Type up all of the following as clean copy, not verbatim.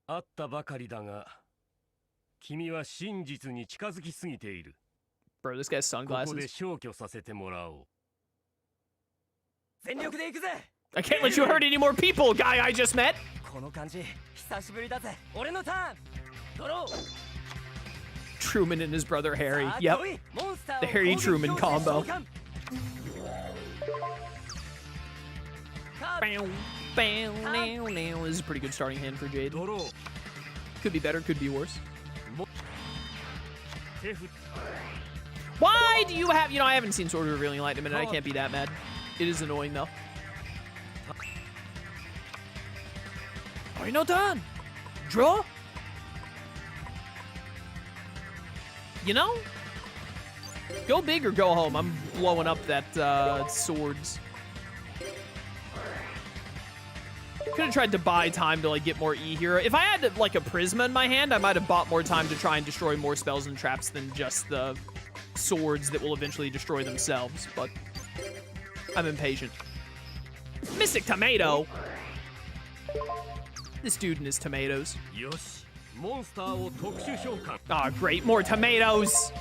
会ったばかりだが、君は真実に近づきすぎている。Bro, this guy's ここで sunglasses. 消去させてもらおう。全力で行くぜ。 I can't let you hurt any more people, guy I just met. この感じ久しぶりだぜ。俺のターン。ドロー。 Truman and his brother Harry. さあ Yep. 来いモンスターを The Harry 攻撃 Truman 強制 combo. 召喚カー Bow, bow, now, now. This is a pretty good starting hand for Jade. ドロー。 Could be better, could be worse. 手振 Why do you have... You know, I haven't seen Sword of Revealing Light in a minute. I can't be that mad. It is annoying, though. Already no done. Draw? You know? Go big or go home. I'm blowing up that swords. Could have tried to buy time to, like, get more E here. If I had, like, a Prisma in my hand, I might have bought more time to try and destroy more spells and traps than just the swords that will eventually destroy themselves, but I'm impatient. Mystic Tomato! This dude and his tomatoes. よし。モンスターを特殊召喚。 Ah, great, more tomatoes!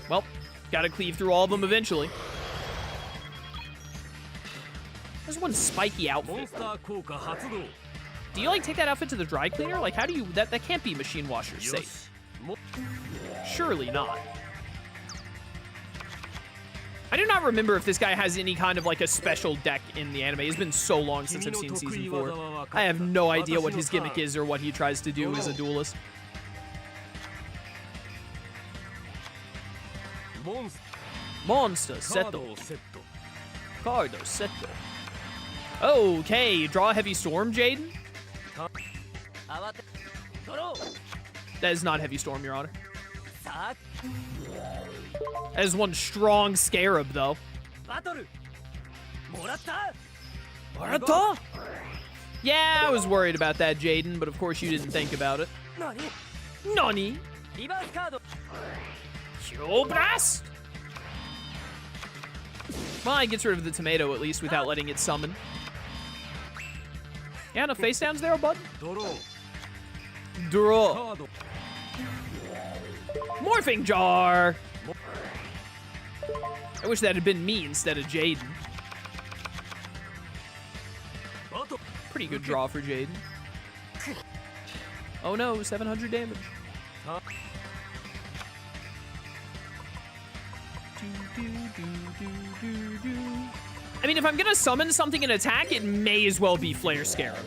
Well, gotta cleave through all of them eventually. There's one spiky モ outfit. ンスター効果発動。 Do you, like, take that outfit to the dry cleaner? Like, how do you... That can't be machine washer よ safe. し。も Surely not. I do not remember if this guy has any kind of, like, a special deck in the anime. It's been so long since I've seen Season 4. I have no idea what his gimmick is or what he tries to do as a duelist. モンス Monster カード settle. をセット。 Cardo settle. Okay, draw a heavy storm, Jaden? 慌てドロー。 That is not heavy storm, Your Honor. さあ That is one strong scarab, though. バトルもらった。 Arata? Yeah, I was worried about that, Jaden, but of course you didn't think about it. 何 Nani? リバースカード。 Kill Blast? Well, it gets rid of the tomato at least without letting it summon. Yeah, no face downs there, bud. ドロー。 Draw. カード。 Morphing Jar! I wish that had been me instead of Jaden. バト。 Pretty good draw for Jaden. Oh no, 700 damage. I mean, if I'm gonna summon something and attack, it may as well be Flare Scarab.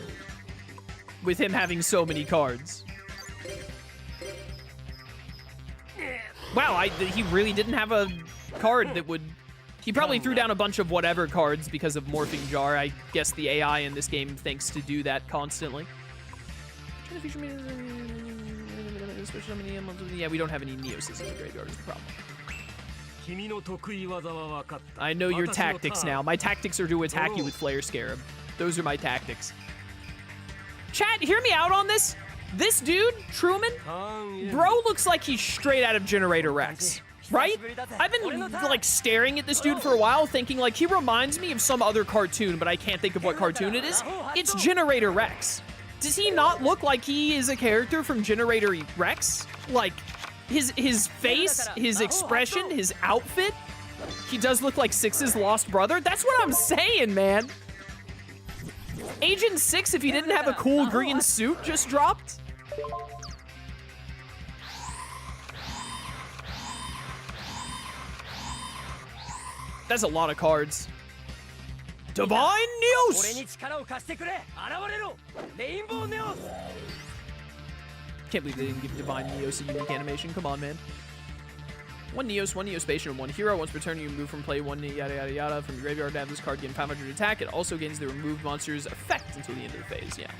With him having so many cards. Wow, he really didn't have a card that would... He probably threw down a bunch of whatever cards because of Morphing Jar. I guess the AI in this game thinks to do that constantly. Yeah, we don't have any Neoses in the graveyard is the problem. 君の得意技は分かった。 I know your 私の tactics ターン now. My tactics are to attack you with Flare Scarab. Those are my tactics. Chat, hear me out on this. This dude, Truman, ターン bro looks like he's straight out of Generator Rex. Right? I've been, like, staring at this dude for a while, thinking, like, he reminds me of some other cartoon, but I can't think of what cartoon it is. It's Generator Rex. Does he not look like he is a character from Generator Rex? Like, his face, his expression, his outfit? He does look like Six's lost brother? That's what I'm saying, man. Agent 6, if he didn't have a cool green suit, just dropped. That's a lot of cards. Divine 俺 Neos! に力を貸してくれ。現れろ。レインボーネオス。 Can't believe they didn't give Divine Neos a unique animation. Come on, man. One Neospatial, and one hero. Once per turn, you remove from play one yada yada yada from your graveyard to have this card gain 500 attack. It also gains the removed monster's effect until the end of the phase. Yeah.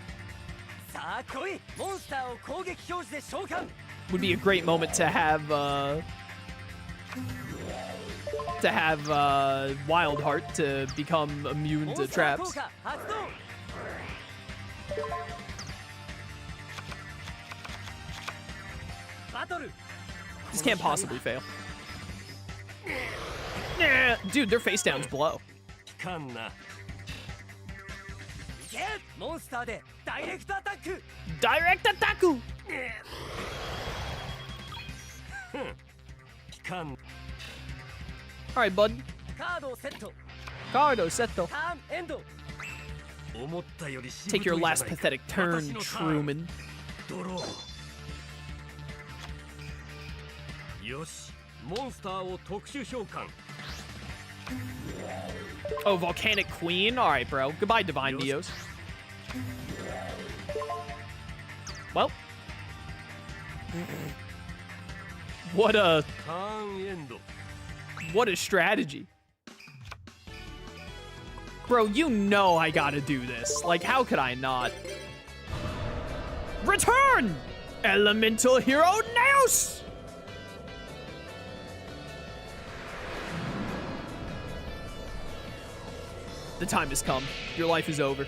さあ来い。モンスターを攻撃表示で召喚。 Would be a great moment to have Wildheart to become immune モン to スター効 traps. 果発動。 バトル。 This can't possibly fail. Nah, dude, their face downs blow. かんな。モンスターでダイレクトアタック Direct attack! 期間 Alright, bud. カードをセット Cardo, setto. ターンエンド思ったよりしぶとい Take じゃ your ない last か pathetic turn, 私のターン Trueman. ドローよしモンスターを特殊召喚 Oh, Volcanic Queen? Alright, bro. Goodbye, Divine Neos. Well. What a ターンエンド what a strategy. Bro, you know I gotta do this. Like, how could I not? Return! Elemental Hero Neos! The time has come. Your life is over.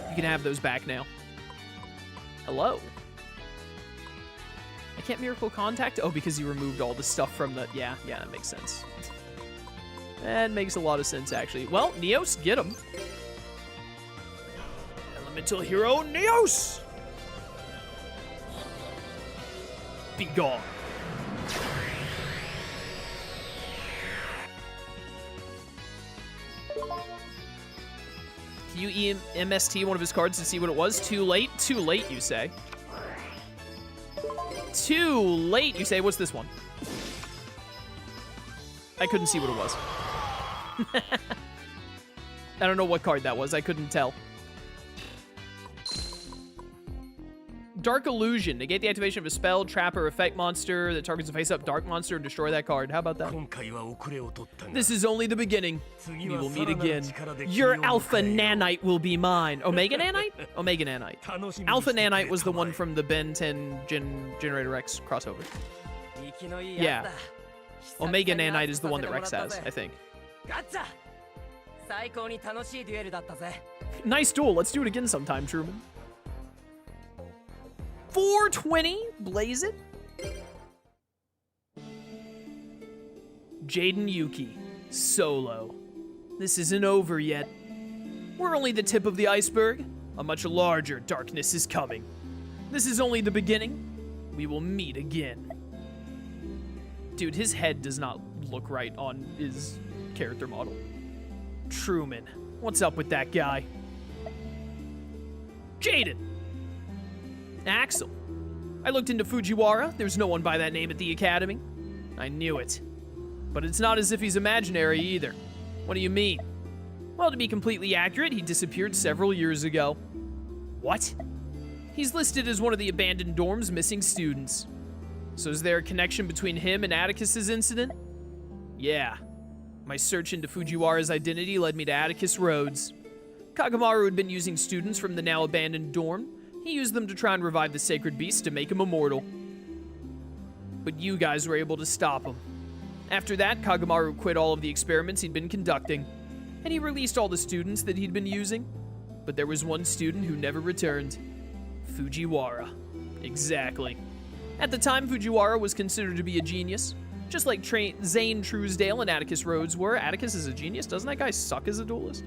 You can have those back now. Hello? I can't Miracle Contact? Oh, because you removed all the stuff from the... Yeah, that makes sense. That makes a lot of sense, actually. Well, Neos, get him. Elemental Hero Neos! Be gone. Can you MST one of his cards to see what it was? Too late? Too late, you say. Too late, you say. What's this one? I couldn't see what it was. I don't know what card that was. I couldn't tell. Dark Illusion. Negate the activation of a spell, trap, or effect monster that targets a face-up dark monster and destroy that card. How about that? 今回は遅れを取ったが This is only the beginning. 次 We は will さ meet らなる again. 力で Your 君を Alpha 迎えよう Nanite will be mine. Omega Nanite? Omega Nanite. 楽しみに Alpha してくれ Nanite was the たま one え from the Ben 10 Generator X crossover. 生きのいいやつだ Omega Nanite is the one that Rex has, I think. ガッチャ最高に楽しいデュエルだったぜ Nice duel. Let's do it again sometime, Truman. 420? Blaze it? Jaden Yuki. Solo. This isn't over yet. We're only the tip of the iceberg. A much larger darkness is coming. This is only the beginning. We will meet again. Dude, his head does not look right on his character model. Truman. What's up with that guy? Jaden. Axel. I looked into Fujiwara. There's no one by that name at the Academy. I knew it. But it's not as if he's imaginary either. What do you mean? Well, to be completely accurate, he disappeared several years ago. What? He's listed as one of the abandoned dorm's missing students. So is there a connection between him and Atticus's incident? Yeah. My search into Fujiwara's identity led me to Atticus Rhodes. Kagamaru had been using students from the now abandoned dorm. He used them to try and revive the sacred beast to make him immortal. But you guys were able to stop him. After that, Kagamaru quit all of the experiments he'd been conducting, and he released all the students that he'd been using. But there was one student who never returned. Fujiwara. Exactly. At the time, Fujiwara was considered to be a genius. Just like Zane Truesdale and Atticus Rhodes were. Atticus is a genius. Doesn't that guy suck as a duelist?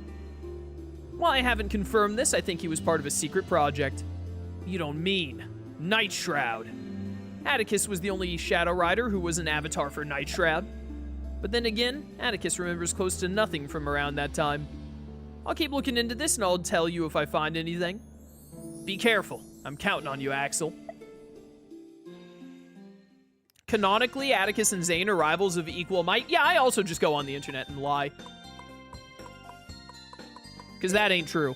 While I haven't confirmed this, I think he was part of a secret project. You don't mean Night Shroud. Atticus was the only Shadow Rider who was an avatar for Night Shroud. But then again, Atticus remembers close to nothing from around that time. I'll keep looking into this and I'll tell you if I find anything. Be careful. I'm counting on you, Axel. Canonically, Atticus and Zane are rivals of equal might. Yeah, I also just go on the internet and lie. Because that ain't true.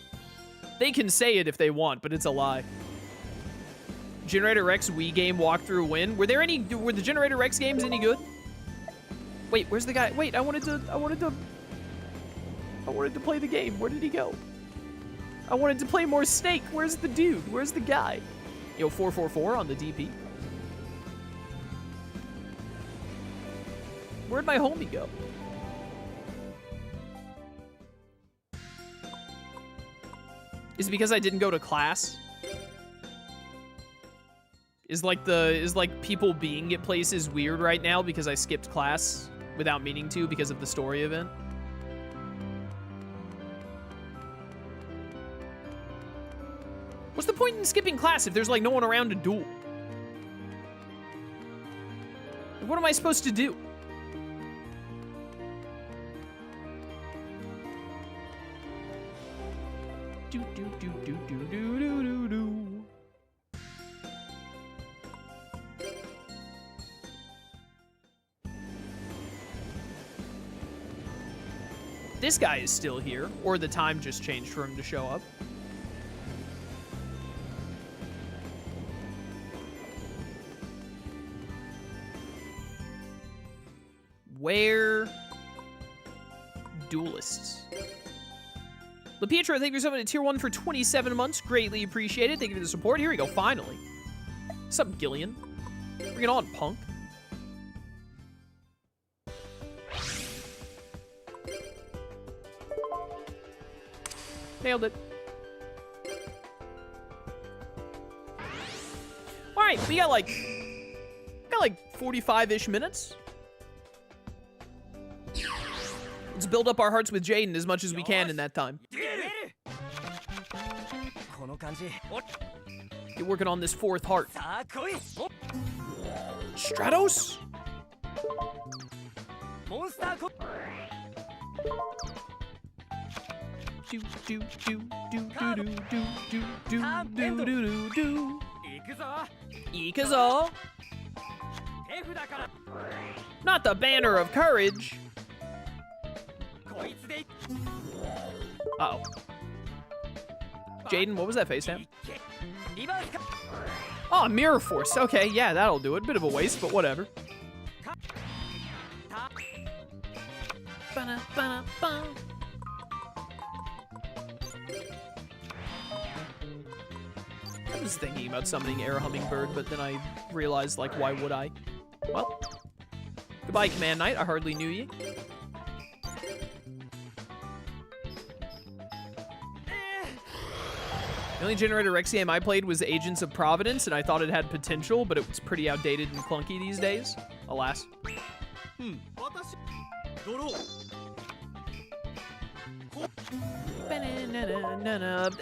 They can say it if they want, but it's a lie. Generator Rex Wii game walkthrough win. Were the Generator Rex games any good? Wait, where's the guy? Wait, I wanted to play the game. Where did he go? I wanted to play more Snake. Where's the dude? Where's the guy? Yo, 444 on the DP. Where'd my homie go? Is it because I didn't go to class? Is like people being at places weird right now because I skipped class without meaning to because of the story event? What's the point in skipping class if there's like no one around to duel? What am I supposed to do? Do do do do do do do do do. This guy is still here, or the time just changed for him to show up. Where? Duelists. LaPietro, thank you so much to Tier 1 for 27 months. Greatly appreciated. Thank you for the support. Here we go, finally. What's up, Gillian? Bring it on, punk. Nailed it. All right, we got like 45-ish minutes. Let's build up our hearts with Jaden as much as we can in that time. Get working on this fourth heart. Stratos? Do do do do do do do do do do do do. Ikazo. Not the banner of courage. Uh-oh. Jaden, what was that face down? Oh, Mirror Force. Okay, yeah, that'll do it. Bit of a waste, but whatever. Ba-na-ba-na-ba. I was thinking about summoning Air Hummingbird, but then I realized, like, why would I? Well, goodbye, Command Knight. I hardly knew you. The only Generator Rex game I played was Agents of Providence, and I thought it had potential, but it was pretty outdated and clunky these days. Alas.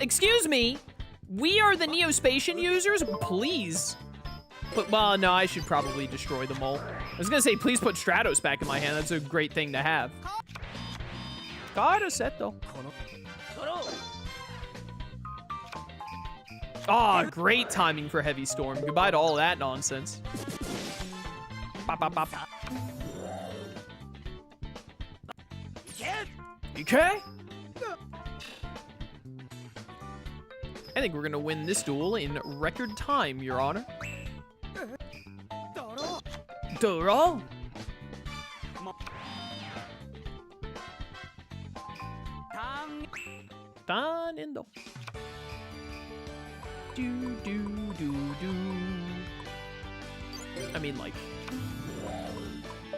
Excuse me! We are the Neospatian users? Please. But, well, no, I should probably destroy them all. I was gonna say, please put Stratos back in my hand. That's a great thing to have. Carasetto. Ah, oh, great timing for Heavy Storm. Goodbye to all that nonsense. Bop, bop, bop. Okay? I think we're gonna win this duel in record time, Your Honor. Doro? Tanindo. Do, do, do, do. I mean, like...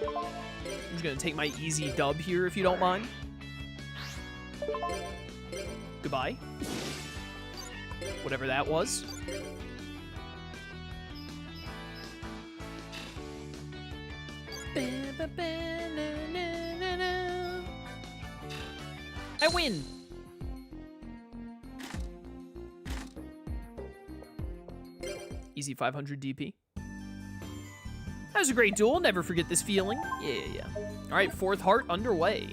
I'm just gonna take my easy dub here, if you don't mind. Goodbye. Whatever that was. I win! Easy 500 DP. That was a great duel. Never forget this feeling. Yeah. All right, fourth heart underway.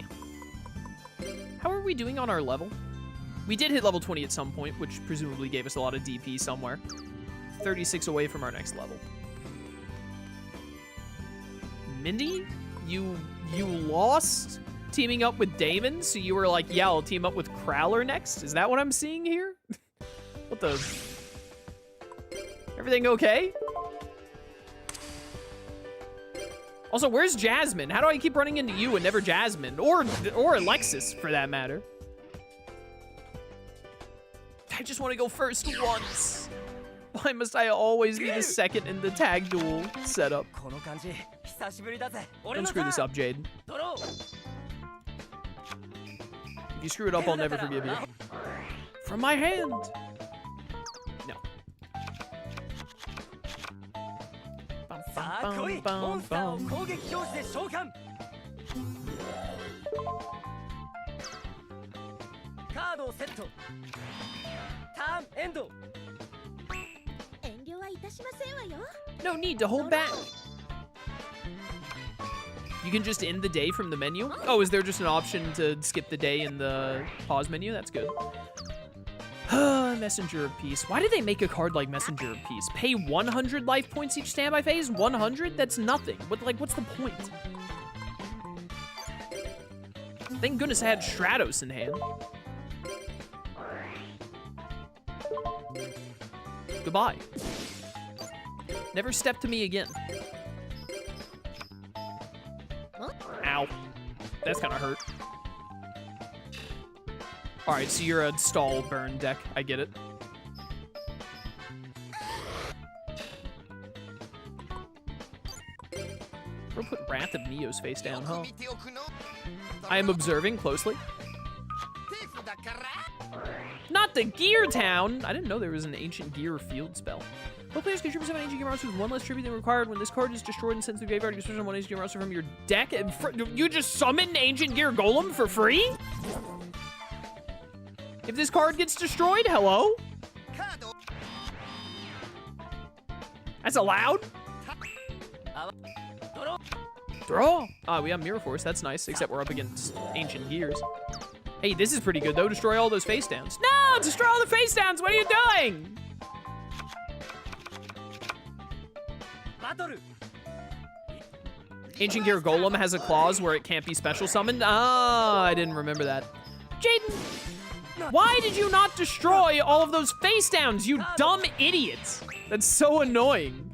How are we doing on our level? We did hit level 20 at some point, which presumably gave us a lot of DP somewhere. 36 away from our next level. Mindy, you lost teaming up with Damon, so you were like, yeah, I'll team up with Crowler next? Is that what I'm seeing here? What the... Everything okay? Also, where's Jasmine? How do I keep running into you and never Jasmine? Or Alexis, for that matter. I just want to go first once. Why must I always be the second in the tag duel setup? Don't screw this up, Jaden. If you screw it up, I'll never forgive you. From my hand! No. Bum, bum, bum, bum. セットターンエンド No need to hold back. You can just end the day from the menu? Oh, is there just an option to skip the day in the pause menu? That's good. Messenger of Peace. Why did they make a card like Messenger of Peace? Pay 100 life points each standby phase? 100? That's nothing. What's the point? Thank goodness I had Stratos in hand. Goodbye. Never step to me again. Ow. That's kind of hurt. All right, so you're a stall burn deck. I get it. We'll put Wrath of Neos face down, huh? I am observing closely. Not the Gear Town! I didn't know there was an Ancient Gear field spell. Both players contribute 7 Ancient Gear monsters with 1 less tribute than required. When this card is destroyed and sent to the graveyard, you can switch on 1 Ancient Gear monster from your deck. And you just summon Ancient Gear Golem for free? If this card gets destroyed, hello? That's allowed? Draw! Ah, we have Mirror Force. That's nice, except we're up against Ancient Gears. Hey, this is pretty good, though. Destroy all those face downs. No! Destroy all the face downs! What are you doing? Ancient Gear Golem has a clause where it can't be special summoned. Ah, I didn't remember that. Jaden, why did you not destroy all of those face downs, you dumb idiots? That's so annoying.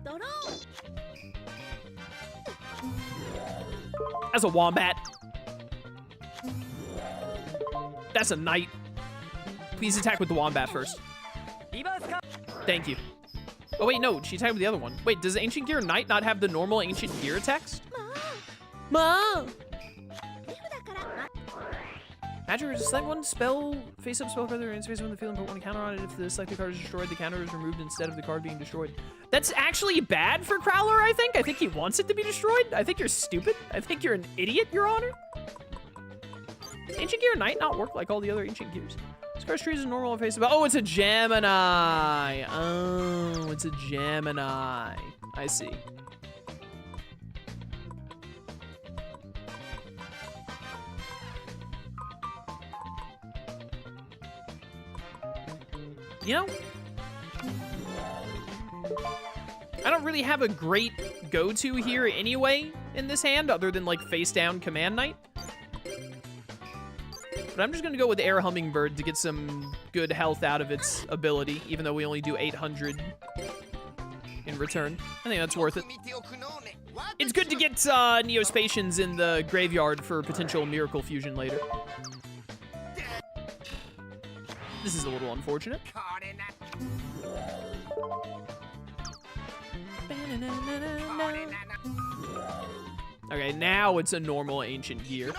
That's a wombat. That's a knight. Please attack with the wombat first. Thank you. Oh, wait, no. She attacked with the other one. Wait, does Ancient Gear Knight not have the normal Ancient Gear attacks? Ma! Magic is select one spell, face up spell card and face on the field and put 1 counter on it. If the selected card is destroyed, the counter is removed instead of the card being destroyed. That's actually bad for Crowler, I think. I think he wants it to be destroyed. I think you're stupid. I think you're an idiot, Your Honor. Does Ancient Gear Knight not work like all the other Ancient Gears? Scar's tree is a normal face about. Oh, it's a Gemini. Oh, it's a Gemini. I see. You know, I don't really have a great go-to here anyway in this hand, other than like face down Command Knight. But I'm just gonna go with Air Hummingbird to get some good health out of its ability, even though we only do 800 in return. I think that's worth it. It's good to get Neospatians in the graveyard for potential Miracle Fusion later. This is a little unfortunate. Okay, now it's a normal Ancient Gear.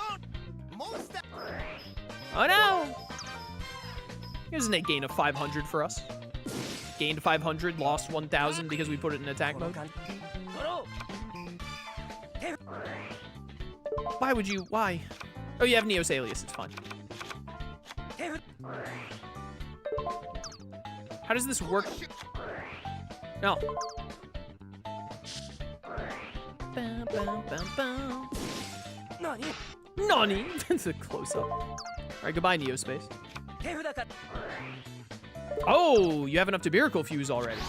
Oh no! Here's an 8 gain of 500 for us. Gained 500, lost 1,000 because we put it in attack mode. Why would you? Why? Oh, you have Neos Alias, it's fine. How does this work? No. Nani? It's a close-up. All right, goodbye, Neospace. Oh, you have enough to Miracle Fuse already.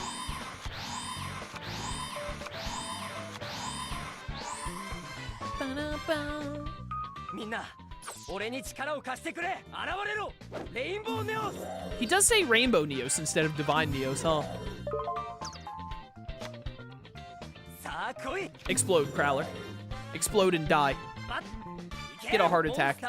He does say Rainbow Neos instead of Divine Neos, huh? Explode, Crowler. Explode and die. Get a heart attack.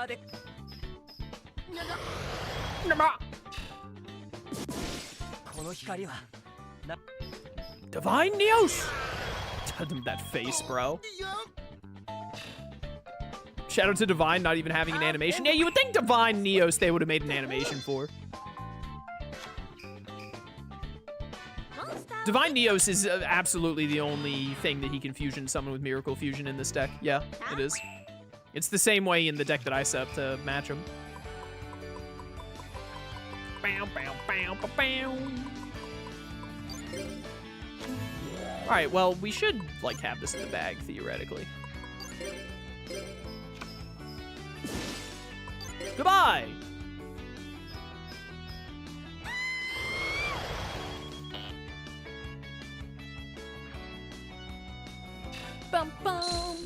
Divine Neos! That face, bro. Shout out to Divine not even having an animation. Yeah, you would think Divine Neos they would have made an animation for. Divine Neos is absolutely the only thing that he can fusion summon with Miracle Fusion in this deck. Yeah, it is. It's the same way in the deck that I set up to match him. Bow, bow, bow, bow, bow. All right, well, we should, like, have this in the bag, theoretically. Goodbye! Bum, bum.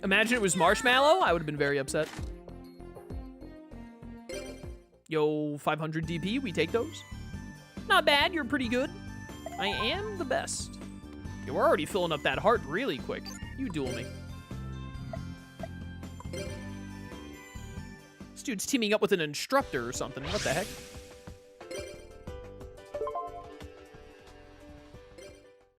Imagine it was Marshmallow. I would have been very upset. Yo, 500 DP, we take those. Not bad, you're pretty good. I am the best. Yeah, we're already filling up that heart really quick. You duel me. This dude's teaming up with an instructor or something. What the heck?